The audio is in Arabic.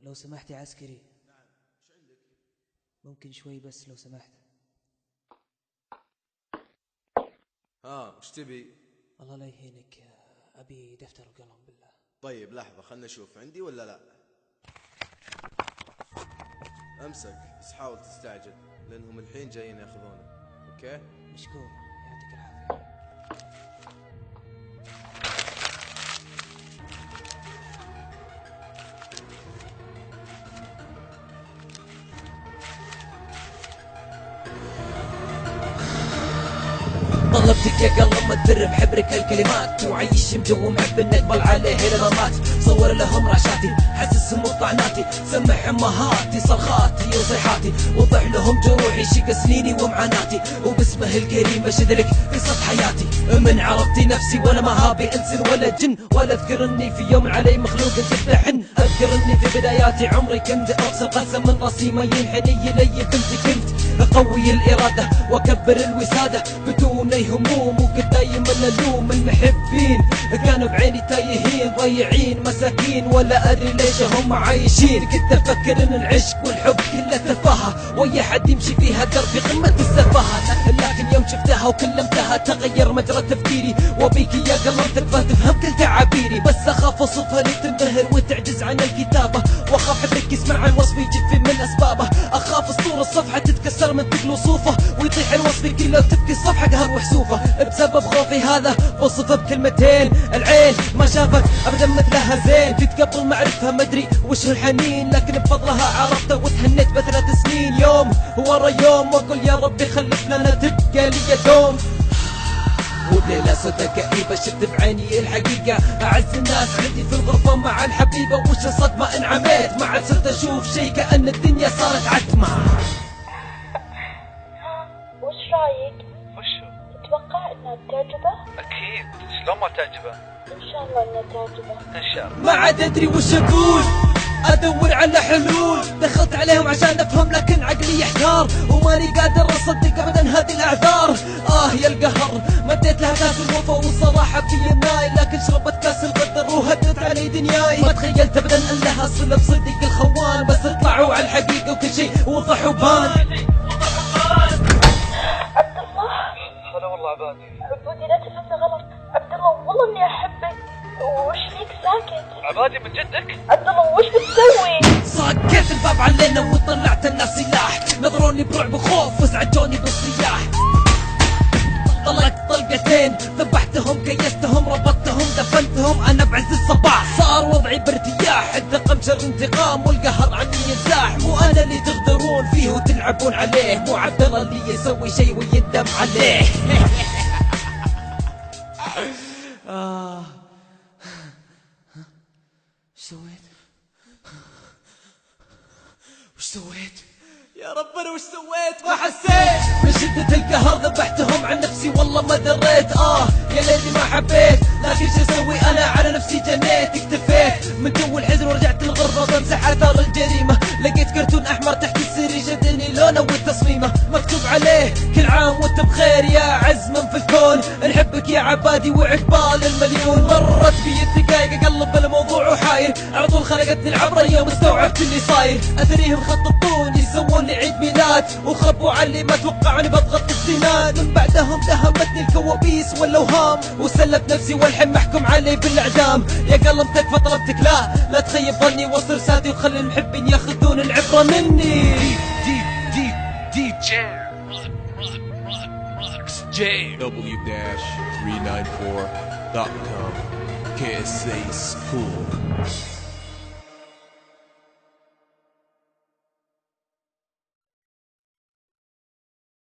لو سمحت يا عسكري. ممكن شوي بس لو سمحت. وش تبي؟ الله لا يهينك، أبي دفتر وقلم بالله. طيب لحظة خلنا نشوف عندي ولا لا. امسك بس حاول تستعجل لأنهم الحين جايين ياخذونه. اوكي مشكور، يعطيك العافية. طلبتك يا قلب ما تدرب حبرك الكلمات وعيشهم جو محب نقبل عليه الممات. صور لهم رعشاتي حسسهم بطعناتي، سمع امهاتي صرخاتي وصيحاتي، وضح لهم جروحي شق سنيني ومعاناتي، وباسمه الكريم بشد لك قصة حياتي. من عرفتي نفسي وانا ما هابي انس ولا جن، ولا اذكر اني في يوم علي مخلوق تفتحن. اذكر اني في بداياتي عمري كنت ابصر قسم من راسي ما ينحني الي كنت قوي الإرادة وأكبر الوسادة بدون أي هموم، وكنت دايما ألوم المحبين كانوا بعيني تايهين ضيعين مساكين ولا أدري ليش هم عايشين. كنت أفكر إن العشق والحب كله تفاهة ويا حد يمشي فيها درب قمة السفاهة، لكن يوم شفتها وكلمتها تغير مجرى تفكيري، وبيك يا قلب تبغى تفهم كل تعابيري. بس أخاف أوصفها لي تنبهر وتعجز عن الكتابة، وأخاف حبك يسمع عن وصفي جف من أسبابه، أخاف أسطور الصفحة تتكسر من ثقل وصوفه ويطيح الوصف كله وتبكي الصفحة قهر وحسوفه. بسبب خوفي هذا بوصفه بكلمتين، العين ما شافت ابدا مثلها زين، تتقبل معرفها مدري وش الحنين، لكن بفضلها عرفته وتهنيت بثلاث سنين يوم ورا يوم، واقول يا ربي خلف لنا تبقى لي دوم. وليلة سودة كئيبة شفت بعيني الحقيقة، أعز الناس عندي في الغرفة مع الحبيبة، وش الصدمة انعميت ما عاد صرت أشوف شي كأن الدنيا صارت عتمة. وش رايك؟ وشو؟ تتوقع انها تعجبه؟ اكيد، شلون ما تعجبه؟ ان شاء الله انها تعجبه. ان شاء الله. ما عاد ادري وش اقول، ادور على حلول، دخلت عليهم عشان افهم لكن عقلي يحتار، وماني قادر اصدق ابدا هذه الاعذار. يا القهر مديت لها كاس الوفا والصراحه في يماي، لكن شربت كاس القدر وهدت علي دنياي. ما تخيلت ابدا ان لها صله بصدق الخوان، بس طلعوا على الحقيقه وكل شيء وضح وبان. عبد الله هلا والله عبادي. عبودي لا تفهمنا غلط، عبد الله والله اني احبك. وش فيك ساكت؟ عبادي من جدك؟ عبد الله وش بتسوي؟ صكيت الباب علينا وطلعت الناس سلاح، نظروني برعب وخوف وازعجوني بالصياح. طلقت طلقتين ذبحتهم كيستهم ربطتهم دفنتهم انا بعز الصباح، صار وضعي بارتياح، الدقم شر انتقام والقهر عني ينزاح. مو انا اللي تغدرون فيه وتلعبون عليه، مو عبد الله اللي يسوي شيء ويندم عليه. وش سويت؟ يا رب انا وش سويت؟ ما حسيت من شدة القهر ذبحتهم عن نفسي والله ما دريت. يا ليلي ما حبيت، لكن شو اسوي انا على نفسي جنيت، اكتفيت من جو الحزن ورجعت الغربة بمسح اثار الجريمة. لقيت كرتون احمر تحت السرير شدني لونه وتصميمه، مكتوب عليه كل عام وانت بخير يا عز من في الكون، نحبك يا عبادي وعقبال المليون. مرت بي الدقايق اقلب الموضوع وحاير، على طول خلقتني العبرة يوم استوعبت اللي صاير. اثريهم خططون يسوون لي عيد ميلاد وخبوا علي ما توقعني بضغط الزناد، من بعدهم دهمتني الكوابيس والاوهام وسلت نفسي والحين محكوم علي بالاعدام. يا قلب تكفى طلبتك لا تخيب ظني وصل سادي وخلي المحبين ياخذون العبرة مني. W-394.com KSA School.